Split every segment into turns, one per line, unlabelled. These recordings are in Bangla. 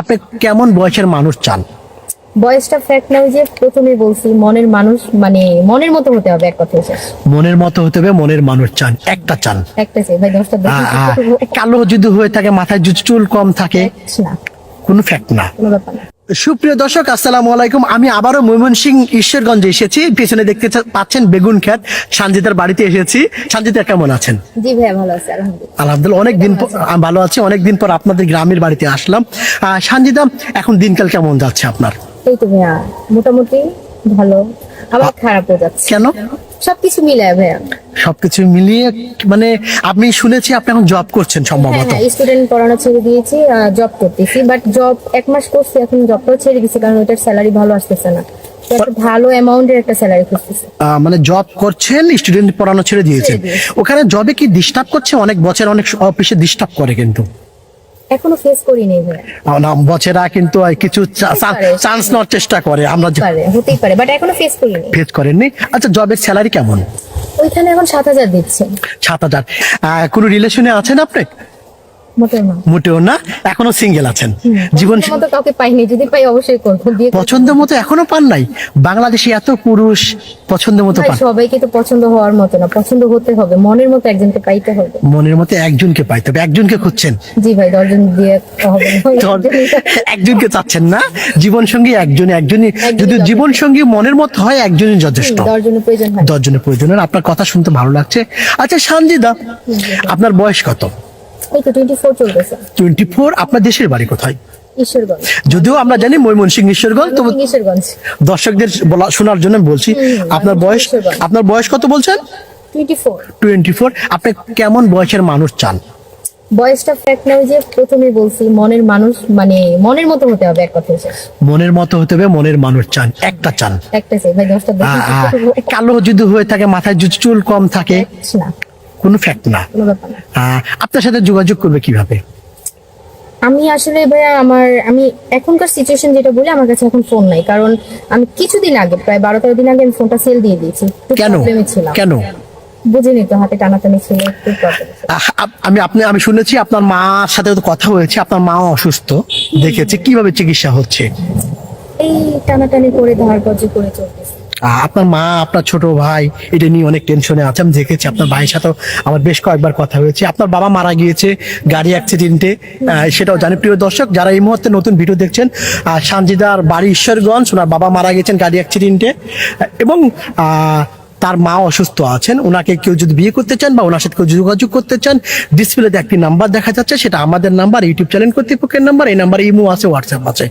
আপনি কেমন বয়সের মানুষ চান?
বয়সটা ফ্যাক্ট না, ওই যে প্রথমে বলছি মনের মানুষ, মানে মনের মতো হতে হবে, এক কথায় শেষ।
মনের মতো হতে হবে, মনের মানুষ চান, একটা চান।
একটা চাই ভাই, 10টা
কালো যদি হয়ে থাকে, মাথায় যদি চুল কম থাকে,
না,
কোনো ফ্যাক্ট না।
কোনো ব্যাপার না।
সুপ্রিয় দর্শক, আসসালামু আলাইকুম। আমি আবারও ময়মনসিংহ ঈশ্বরগঞ্জে এসেছি। পেছনে দেখতে পাচ্ছেন বেগুন ক্ষেত। সানজিদার বাড়িতে এসেছি। সানজিদা কেমন আছেন?
জি ভাইয়া, ভালো আছে আলহামদুলিল্লাহ।
আলহামদুলিল্লাহ, অনেকদিন ভালো আছি। অনেকদিন পর আপনাদের গ্রামের বাড়িতে আসলাম। সানজিদা, এখন দিনকাল কেমন যাচ্ছে আপনার?
এই তো ভাইয়া, মোটামুটি ভালো, আবার খারাপও যাচ্ছে।
কেন?
সবকিছু মিলায় ভাইয়া।
সবকিছু মিলিয়ে, মানে আমি শুনেছি আপনি এখন জব করছেন সম্ভবত।
হ্যাঁ, স্টুডেন্ট পড়ানো ছেড়ে দিয়েছি, জব করতেছি। বাট জব 1 মাস করছি, এখন জবটাও ছেড়ে দিয়েছি, কারণ ওটার স্যালারি ভালো আসতেছে না। তো একটা ভালো অ্যামাউন্টের একটা স্যালারি খুঁজতেছি।
মানে জব করছেন, স্টুডেন্ট পড়ানো ছেড়ে দিয়েছেন। ওখানে জবে কি ডিস্টার্ব করছে? অনেক বছর অনেক অফিসে ডিস্টার্ব করে, কিন্তু
এখনো ফেস করি নাই ভাইয়া।
বছরা কিন্তু কিছু চান্স নেওয়ার চেষ্টা করে, আমরা
হতেই পারে, বাট এখনো ফেস করি নাই।
ফেস করেননি। আচ্ছা, জবের স্যালারি কেমন?
ওইখানে এখন 7,000 দিচ্ছে।
7,000। কোনো রিলেশনে আছেন আপনি?
মোটেও না।
মোটেও না। এখনো সিঙ্গেল আছেন? জীবন
পছন্দের মতো কাউকে পাইনি, যদি পাই অবশ্যই করবো। বিয়ে করবো।
পছন্দের মতো এখনো পান নাই? বাংলাদেশে এত পুরুষ, পছন্দের মতো
ভাই,
পান?
সবাইকে তো পছন্দ হওয়ার মতো না, পছন্দ হতে হবে, মনের মতো একজনকে পাইতে হবে।
মনের মতো একজনকে পাইতে হবে। একজনকে খুঁজছেন?
জি ভাই, 10 জন দিয়ে হবে না।
একজনকে চাচ্ছেন না? জীবন সঙ্গী একজনই। যদি জীবন সঙ্গী মনের মতো হয়, একজনই যথেষ্ট।
10 জনের প্রয়োজন হয়।
10 জনের প্রয়োজন হয়। আপনার কথা শুনতে ভালো লাগছে। আচ্ছা সানজিদা, আপনার বয়স কত?
এই তো 24 চলতেছে।
24। আপনার দেশের বাড়ি কোথায়?
ঈশ্বরগঞ্জ।
যদিও আমরা জানি ময়মনসিংহ ঈশ্বরগঞ্জ, তবে
ঈশ্বরগঞ্জ।
দর্শকদের শোনার জন্য বলছি। আপনার বয়স কত বলছেন?
24।
24। আপনি কেমন বয়সের মানুষ চান?
বয়সটা ফ্যাক্ট না, ওই যে প্রথমে বলছি মনের মানুষ, মানে মনের মতো হতে হবে, এক কথায় শেষ।
মনের মতো হতে হবে, মনের মানুষ চান, একটা চান।
একটা চাই ভাই, 10টা
কালো যদি হয়ে থাকে, মাথায় যদি চুল কম থাকে,
না,
কোনো ফ্যাক্ট না।
কোনো ব্যাপার না।
আপনার সাথে যোগাযোগ করবে কিভাবে?
আমি আসলে ভাইয়া, আমি এখনকার সিচুয়েশন যেটা বলি, আমার কাছে এখন ফোন নাই, কারণ আমি কিছুদিন আগে, প্রায় 12-13 দিন আগে আমি ফোনটা সেল দিয়ে দিয়েছি।
কেন? কেন?
বুঝিনি তো, হাতে টানাটানি ছিল, একটু প্রবলেম ছিল।
আমি শুনেছি আপনার মার সাথে তো কথা হয়েছে, আপনার মাও অসুস্থ দেখেছি। কিভাবে চিকিৎসা হচ্ছে?
এই টানাটানি করে ধার কর্জি করে চলতেছে।
আপনার মা, আপনার ছোট ভাই এটা নিয়ে অনেক টেনশনে আছে। আমি দেখেছি আপনার ভাইয়ের সাথে আমার বেশ কয়েকবার কথা হয়েছে। আপনার বাবা মারা গিয়েছে গাড়ি অ্যাক্সিডেন্টে, সেটাও জানি। প্রিয় দর্শক, যারা এই মুহূর্তে নতুন ভিডিও দেখছেন, সানজিদার বাড়ি ঈশ্বরগঞ্জ, ওনার বাবা মারা গেছেন গাড়ি অ্যাক্সিডেন্টে, এবং তার মা অসুস্থ আছেন। ওনাকে কেউ যদি বিয়ে করতে চান বা ওনার সাথে কেউ যোগাযোগ করতে চান, ডিসপ্লেতে একটি নাম্বার দেখা যাচ্ছে, সেটা আমাদের নাম্বার, ইউটিউব চ্যানেল কর্তৃপক্ষের নাম্বার। এই নাম্বারে ইমো আছে, হোয়াটসঅ্যাপ আছে।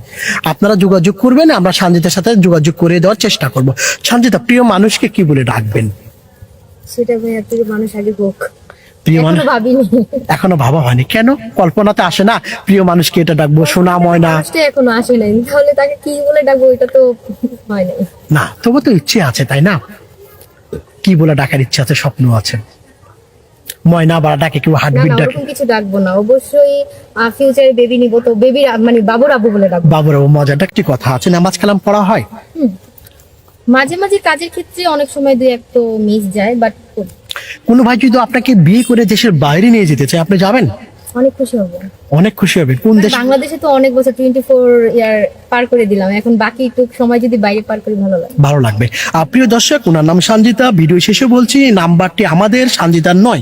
আপনারা যোগাযোগ করবেন, আমরা সানজিদার সাথে যোগাযোগ করে দেওয়ার চেষ্টা করব। সানজিদা, প্রিয় মানুষকে কি বলে ডাকবেন?
সেটা ভাইয়া, তুই মানুষ আগে হোক।
প্রিয় মানুষ
ভাবিনি,
এখনো ভাবা হয়নি? কেন? কল্পনাতে আসে না প্রিয় মানুষকে এটা ডাকবো, সোনা ময়না?
এখনো আসে নাই, তাহলে তাকে কি বলে ডাকবো, এটা তো হয় নাই।
না, তবু তো ইচ্ছে আছে, তাই না? কি বলে ডাকার ইচ্ছে আছে, স্বপ্ন আছে? ময়না বা ডাকে কেউ, হার্টবিট ডাকে?
ওরকম কিছু ডাকবো না, অবশ্যই ফিউচারে বেবি নিব, তো বেবি মানে বাবুর আব্বু বলে ডাকবো।
বাবুর মজাটা একটি কথা আছে। নামাজ কালাম পড়া হয়?
মাঝে মাঝে কাজের ক্ষেত্রে অনেক সময় 2-1 তো মিস যায়, বাট
কোনো ভাই যদি আপনাকে বিয়ে করে দেশের বাইরে নিয়ে যেতে চায়, আপনি যাবেন?
অনেক খুশি হব।
অনেক খুশি হবেন। কোন দেশ?
বাংলাদেশে তো অনেক বছর 24 ইয়ার পার করে দিলাম, এখন বাকি একটু সময় যদি বাইরে পার করি ভালো লাগবে। প্রিয় দর্শক, ওনার নাম সানজিদা। ভিডিও শেষে বলছি, নাম্বারটি আমাদের, সানজিদার নয়।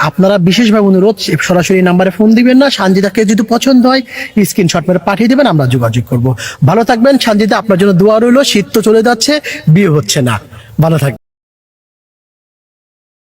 আপনারা বিশেষভাবে অনুরোধ, সরাসরি নাম্বারে ফোন দিবেন না। সানজিদাকে যদি পছন্দ হয়, স্ক্রিনশট মেরে পাঠিয়ে দেবেন, আমরা যোগাযোগ করব। ভালো থাকবেন সানজিদা, আপনার জন্য দোয়া রইল। শীত তো চলে যাচ্ছে, বিয়ে হচ্ছে না। ভালো থাকবেন।